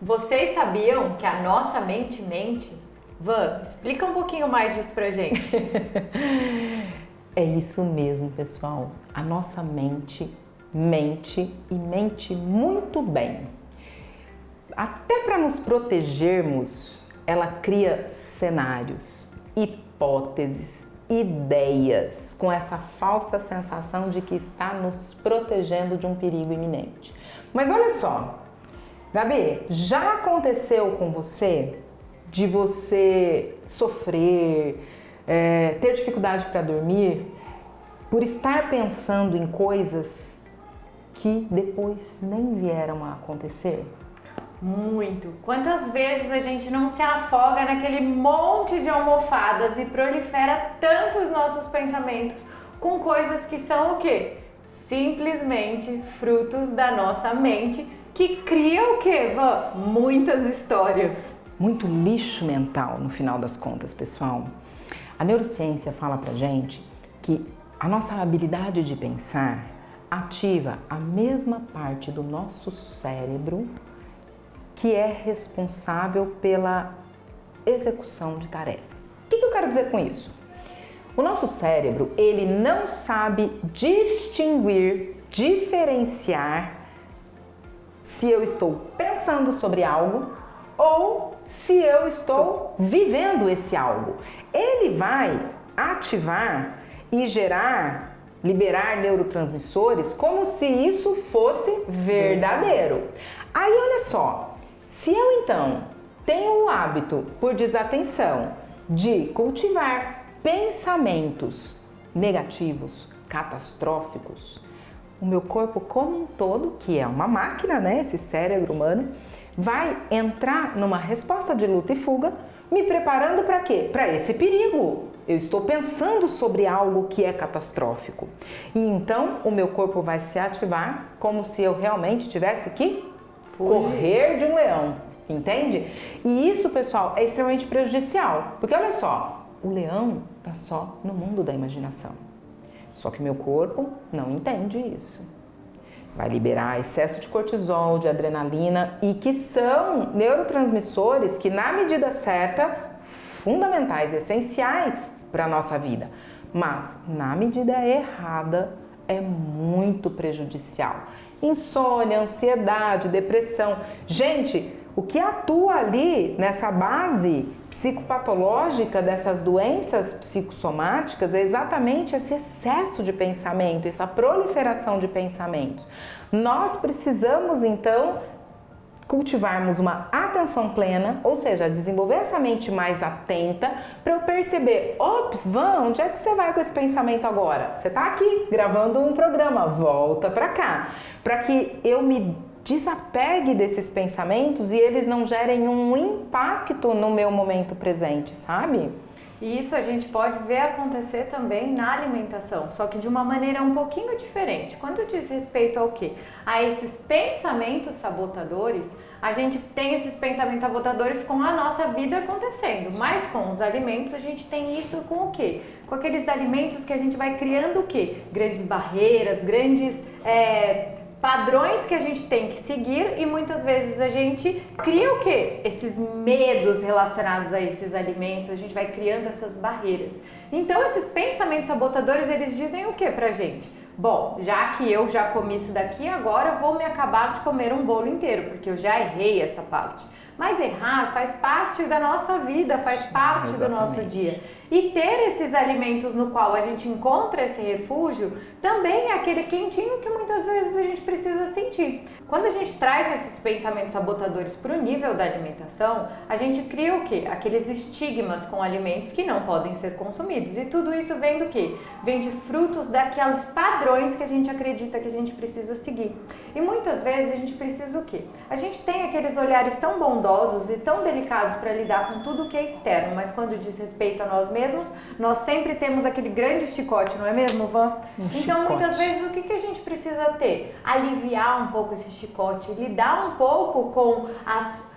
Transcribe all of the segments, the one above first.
Vocês sabiam que a nossa mente mente? Van, explica um pouquinho mais disso pra gente. É isso mesmo, pessoal. A nossa mente mente e mente muito bem. Até para nos protegermos, ela cria cenários, hipóteses, ideias, com essa falsa sensação de que está nos protegendo de um perigo iminente. Mas olha só, Gabi, já aconteceu com você de você sofrer, ter dificuldade para dormir por estar pensando em coisas que depois nem vieram a acontecer? Muito. Quantas vezes a gente não se afoga naquele monte de almofadas e prolifera tanto os nossos pensamentos com coisas que são o quê? Simplesmente frutos da nossa mente que cria o quê, Van? Muitas histórias. Muito lixo mental no final das contas, pessoal. A neurociência fala pra gente que a nossa habilidade de pensar ativa a mesma parte do nosso cérebro que é responsável pela execução de tarefas. O que eu quero dizer com isso? O nosso cérebro, ele não sabe distinguir, diferenciar se eu estou pensando sobre algo ou se eu estou vivendo esse algo. Ele vai ativar e liberar neurotransmissores como se isso fosse verdadeiro. Aí olha só, se eu então tenho o hábito, por desatenção, de cultivar pensamentos negativos, catastróficos, o meu corpo como um todo, que é uma máquina, né, esse cérebro humano, vai entrar numa resposta de luta e fuga, me preparando para quê? Para esse perigo. Eu estou pensando sobre algo que é catastrófico. E então o meu corpo vai se ativar como se eu realmente tivesse que correr de um leão, entende? E isso, pessoal, é extremamente prejudicial, porque olha só, o leão está só no mundo da imaginação. Só que meu corpo não entende isso. Vai liberar excesso de cortisol, de adrenalina e que são neurotransmissores que, na medida certa, fundamentais, essenciais para a nossa vida. Mas, na medida errada, é muito prejudicial. Insônia, ansiedade, depressão. Gente, o que atua ali nessa base psicopatológica dessas doenças psicossomáticas é exatamente esse excesso de pensamento, essa proliferação de pensamentos. Nós precisamos, então, cultivarmos uma atenção plena, ou seja, desenvolver essa mente mais atenta para eu perceber, ops, Van, onde é que você vai com esse pensamento agora? Você está aqui gravando um programa, volta para cá, para que eu me desapegue desses pensamentos e eles não gerem um impacto no meu momento presente, sabe? E isso a gente pode ver acontecer também na alimentação, só que de uma maneira um pouquinho diferente. Quando diz respeito ao quê? A esses pensamentos sabotadores, a gente tem esses pensamentos sabotadores com a nossa vida acontecendo, mas com os alimentos a gente tem isso com o quê? Com aqueles alimentos que a gente vai criando o quê? Grandes barreiras, grandes padrões que a gente tem que seguir e muitas vezes a gente cria o quê? Esses medos relacionados a esses alimentos, a gente vai criando essas barreiras. Então esses pensamentos sabotadores, eles dizem o quê pra gente? Bom, já que eu já comi isso daqui, agora eu vou me acabar de comer um bolo inteiro, porque eu já errei essa parte. Mas errar faz parte da nossa vida, faz parte do nosso dia. E ter esses alimentos no qual a gente encontra esse refúgio também é aquele quentinho que muitas vezes a gente precisa sentir. Quando a gente traz esses pensamentos sabotadores para o nível da alimentação, a gente cria o quê? Aqueles estigmas com alimentos que não podem ser consumidos. E tudo isso vem do quê? Vem de frutos daqueles padrões que a gente acredita que a gente precisa seguir. E muitas vezes a gente precisa o quê? A gente tem aqueles olhares tão bondosos e tão delicados para lidar com tudo que é externo, mas quando diz respeito a nós mesmos, nós sempre temos aquele grande chicote, não é mesmo, Van? Então, muitas vezes, o que a gente precisa ter? Aliviar um pouco esse chicote, lidar um pouco com as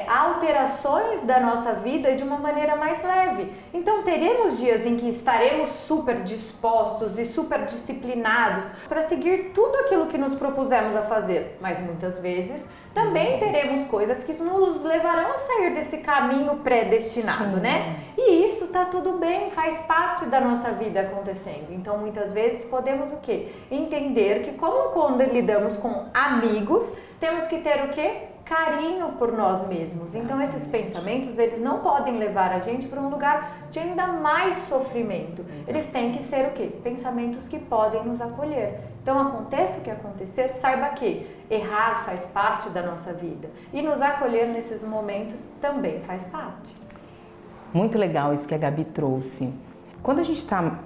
alterações da nossa vida de uma maneira mais leve. Então teremos dias em que estaremos super dispostos e super disciplinados para seguir tudo aquilo que nos propusemos a fazer, mas muitas vezes também teremos coisas que nos levarão a sair desse caminho predestinado, né? E isso tá tudo bem, faz parte da nossa vida acontecendo. Então, muitas vezes podemos o quê? Entender que como quando lidamos com amigos, temos que ter o quê? Carinho por nós mesmos. Então esses pensamentos, eles não podem levar a gente para um lugar de ainda mais sofrimento. Eles têm que ser o quê? Pensamentos que podem nos acolher. Então aconteça o que acontecer, saiba que errar faz parte da nossa vida e nos acolher nesses momentos também faz parte. Muito legal isso que a Gabi trouxe. Quando a gente está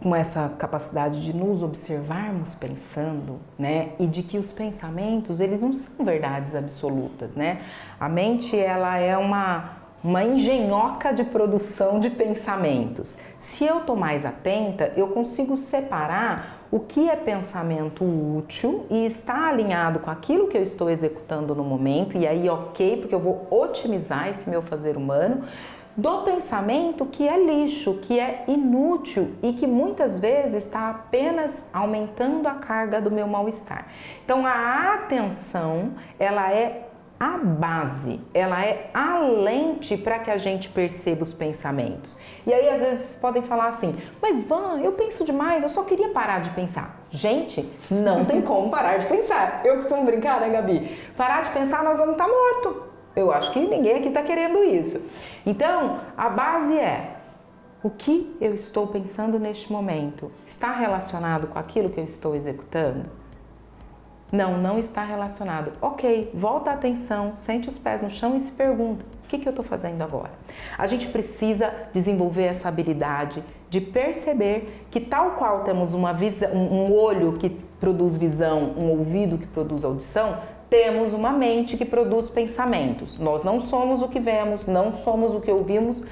com essa capacidade de nos observarmos pensando, né, e de que os pensamentos, eles não são verdades absolutas, né? A mente, ela é uma engenhoca de produção de pensamentos. Se eu tô mais atenta, eu consigo separar o que é pensamento útil e está alinhado com aquilo que eu estou executando no momento, e aí ok, porque eu vou otimizar esse meu fazer humano, do pensamento que é lixo, que é inútil e que muitas vezes está apenas aumentando a carga do meu mal-estar. Então a atenção, ela é a base, ela é a lente para que a gente perceba os pensamentos. E aí às vezes vocês podem falar assim, mas Van, eu penso demais, eu só queria parar de pensar. Gente, não tem como parar de pensar. Eu costumo brincar, né, Gabi? Parar de pensar, nós vamos estar mortos. Eu acho que ninguém aqui está querendo isso. Então, a base é o que eu estou pensando neste momento. Está relacionado com aquilo que eu estou executando? Não, não está relacionado. Ok, volta a atenção, sente os pés no chão e se pergunta, o que eu estou fazendo agora? A gente precisa desenvolver essa habilidade de perceber que tal qual temos uma visão, um olho que produz visão, um ouvido que produz audição, temos uma mente que produz pensamentos. Nós não somos o que vemos, não somos o que ouvimos,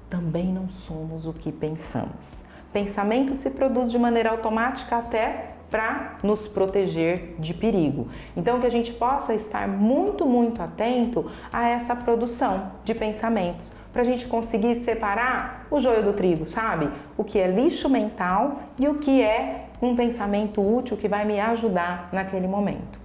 também não somos o que pensamos. Pensamento se produz de maneira automática até para nos proteger de perigo. Então que a gente possa estar muito, muito atento a essa produção de pensamentos, para a gente conseguir separar o joio do trigo, sabe? O que é lixo mental e o que é um pensamento útil que vai me ajudar naquele momento.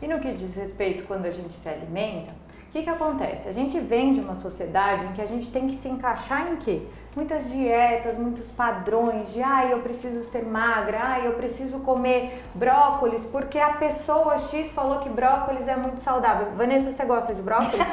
E no que diz respeito quando a gente se alimenta, o que acontece? A gente vem de uma sociedade em que a gente tem que se encaixar em quê? Muitas dietas, muitos padrões de eu preciso ser magra, eu preciso comer brócolis porque a pessoa X falou que brócolis é muito saudável. Vanessa, você gosta de brócolis?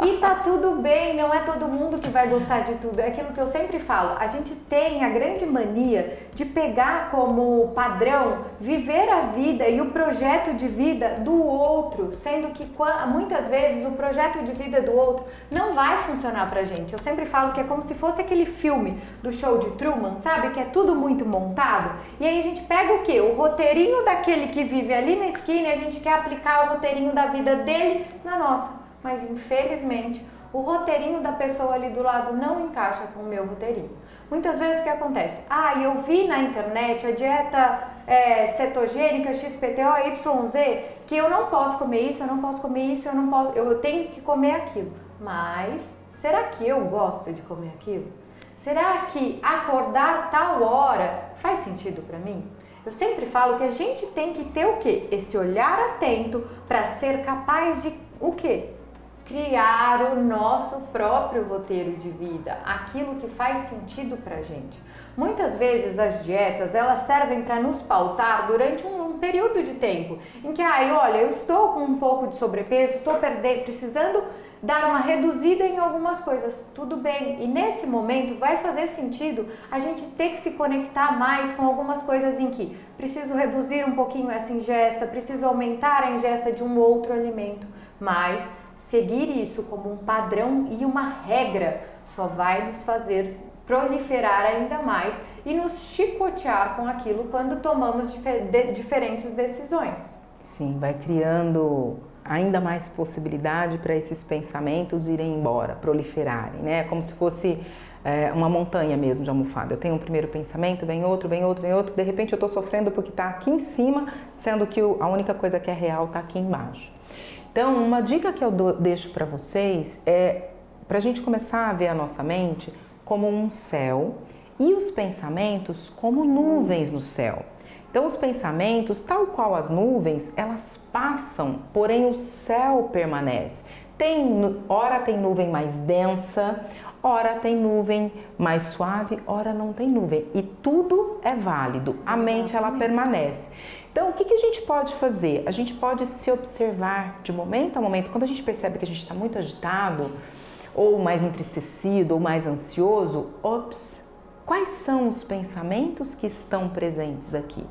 E tá tudo bem, não é todo mundo que vai gostar de tudo. É aquilo que eu sempre falo, a gente tem a grande mania de pegar como padrão viver a vida e o projeto de vida do outro, sendo que muitas vezes o projeto de vida do outro não vai funcionar pra gente. Eu sempre falo que é como se fosse aquele filme do Show de Truman, sabe? Que é tudo muito montado. E aí a gente pega o quê? O roteirinho daquele que vive ali na esquina e a gente quer aplicar o roteirinho da vida dele na nossa. Mas infelizmente o roteirinho da pessoa ali do lado não encaixa com o meu roteirinho. Muitas vezes o que acontece? Eu vi na internet a dieta cetogênica XPTO YZ que eu não posso comer isso, eu não posso comer isso, eu tenho que comer aquilo. Mas será que eu gosto de comer aquilo? Será que acordar tal hora faz sentido para mim? Eu sempre falo que a gente tem que ter o quê? Esse olhar atento para ser capaz de o quê? Criar o nosso próprio roteiro de vida, aquilo que faz sentido pra gente. Muitas vezes as dietas, elas servem para nos pautar durante um período de tempo, em que, olha, eu estou com um pouco de sobrepeso, estou precisando dar uma reduzida em algumas coisas, tudo bem. E nesse momento vai fazer sentido a gente ter que se conectar mais com algumas coisas em que preciso reduzir um pouquinho essa ingesta, preciso aumentar a ingesta de um outro alimento, mas seguir isso como um padrão e uma regra só vai nos fazer proliferar ainda mais e nos chicotear com aquilo quando tomamos diferentes decisões. Sim, vai criando ainda mais possibilidade para esses pensamentos irem embora, proliferarem, né? Como se fosse uma montanha mesmo de almofada. Eu tenho um primeiro pensamento, vem outro, de repente eu estou sofrendo porque está aqui em cima, sendo que a única coisa que é real está aqui embaixo. Então, uma dica que eu deixo para vocês é para a gente começar a ver a nossa mente como um céu e os pensamentos como nuvens no céu. Então os pensamentos, tal qual as nuvens, elas passam, porém o céu permanece. Ora tem nuvem mais densa, ora tem nuvem mais suave, ora não tem nuvem. E tudo é válido, a mente ela permanece. Então o que a gente pode fazer? A gente pode se observar de momento a momento, quando a gente percebe que a gente está muito agitado, ou mais entristecido, ou mais ansioso, quais são os pensamentos que estão presentes aqui?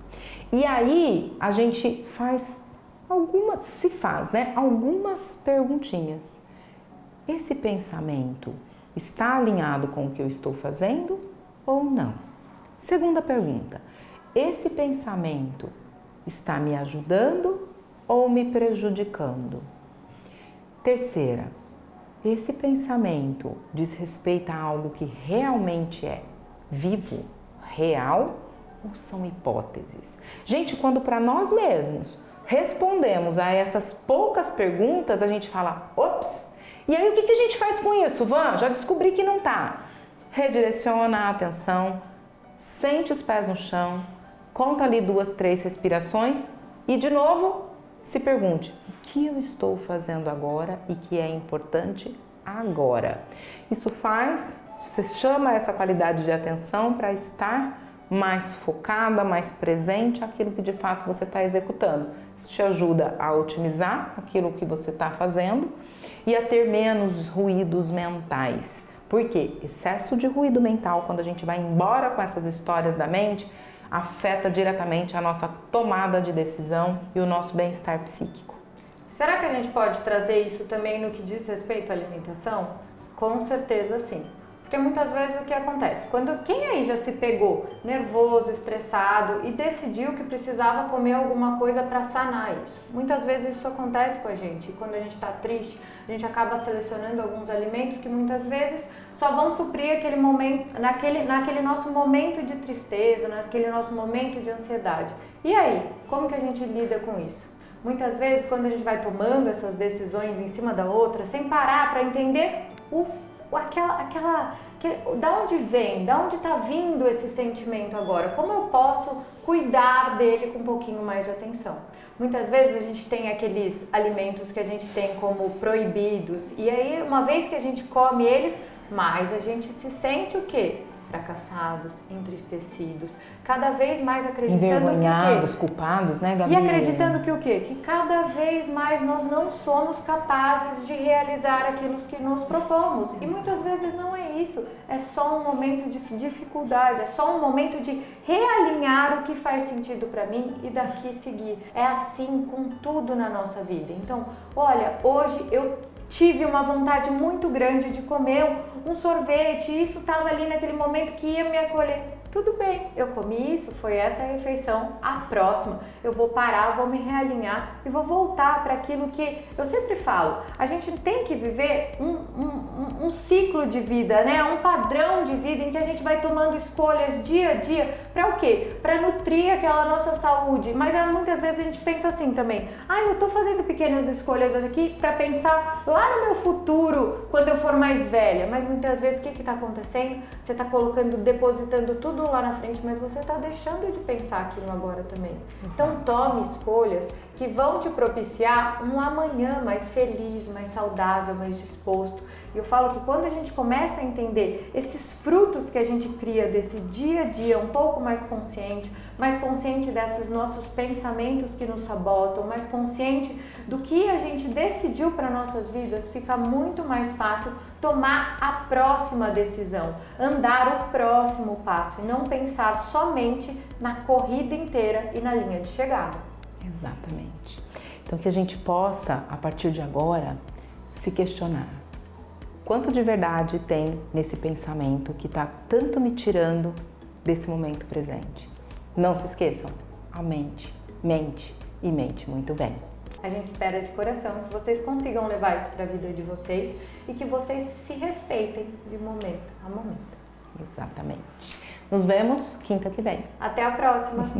E aí a gente faz algumas perguntinhas. Esse pensamento está alinhado com o que eu estou fazendo ou não? Segunda pergunta, esse pensamento está me ajudando ou me prejudicando? Terceira, esse pensamento diz respeito a algo que realmente é vivo, real, ou são hipóteses? Gente, quando para nós mesmos respondemos a essas poucas perguntas, a gente fala, e aí o que a gente faz com isso, Van? Já descobri que não tá. Redireciona a atenção, sente os pés no chão, conta ali 2, 3 respirações e de novo se pergunte, o que eu estou fazendo agora e que é importante agora? Isso você chama essa qualidade de atenção para estar mais focada, mais presente aquilo que de fato você está executando. Isso te ajuda a otimizar aquilo que você está fazendo e a ter menos ruídos mentais. Porque excesso de ruído mental, quando a gente vai embora com essas histórias da mente, afeta diretamente a nossa tomada de decisão e o nosso bem-estar psíquico. Será que a gente pode trazer isso também no que diz respeito à alimentação? Com certeza sim. Porque muitas vezes o que acontece? Quem aí já se pegou nervoso, estressado e decidiu que precisava comer alguma coisa para sanar isso? Muitas vezes isso acontece com a gente. E quando a gente está triste, a gente acaba selecionando alguns alimentos que muitas vezes só vão suprir aquele momento, naquele nosso momento de tristeza, naquele nosso momento de ansiedade. E aí, como que a gente lida com isso? Muitas vezes, quando a gente vai tomando essas decisões em cima da outra, sem parar para entender da onde vem, da onde está vindo esse sentimento agora, como eu posso cuidar dele com um pouquinho mais de atenção. Muitas vezes a gente tem aqueles alimentos que a gente tem como proibidos e aí uma vez que a gente come eles, mais a gente se sente o quê? Fracassados, entristecidos, cada vez mais acreditando envergonhados, culpados, né, Gabi? E acreditando que o quê? Que cada vez mais nós não somos capazes de realizar aquilo que nos propomos. E muitas vezes não é isso, é só um momento de dificuldade, é só um momento de realinhar o que faz sentido para mim e daqui seguir. É assim com tudo na nossa vida. Então, olha, hoje eu tive uma vontade muito grande de comer um sorvete, e isso estava ali naquele momento que ia me acolher. Tudo bem, eu comi isso, foi essa a refeição, a próxima eu vou parar, vou me realinhar e vou voltar para aquilo que eu sempre falo, a gente tem que viver um ciclo de vida, né? Um padrão de vida em que a gente vai tomando escolhas dia a dia, para o quê? Para nutrir aquela nossa saúde, mas muitas vezes a gente pensa assim também, eu tô fazendo pequenas escolhas aqui para pensar lá no meu futuro, quando eu for mais velha, mas muitas vezes o que está acontecendo? Você está depositando tudo lá na frente, mas você está deixando de pensar aqui no agora também. Então tome escolhas que vão te propiciar um amanhã mais feliz, mais saudável, mais disposto. E eu falo que quando a gente começa a entender esses frutos que a gente cria desse dia a dia um pouco mais consciente desses nossos pensamentos que nos sabotam, mais consciente do que a gente decidiu para nossas vidas, fica muito mais fácil tomar a próxima decisão, andar o próximo passo e não pensar somente na corrida inteira e na linha de chegada. Exatamente. Então que a gente possa, a partir de agora, se questionar. Quanto de verdade tem nesse pensamento que está tanto me tirando desse momento presente? Não se esqueçam, a mente e mente muito bem. A gente espera de coração que vocês consigam levar isso para a vida de vocês e que vocês se respeitem de momento a momento. Exatamente. Nos vemos quinta que vem. Até a próxima!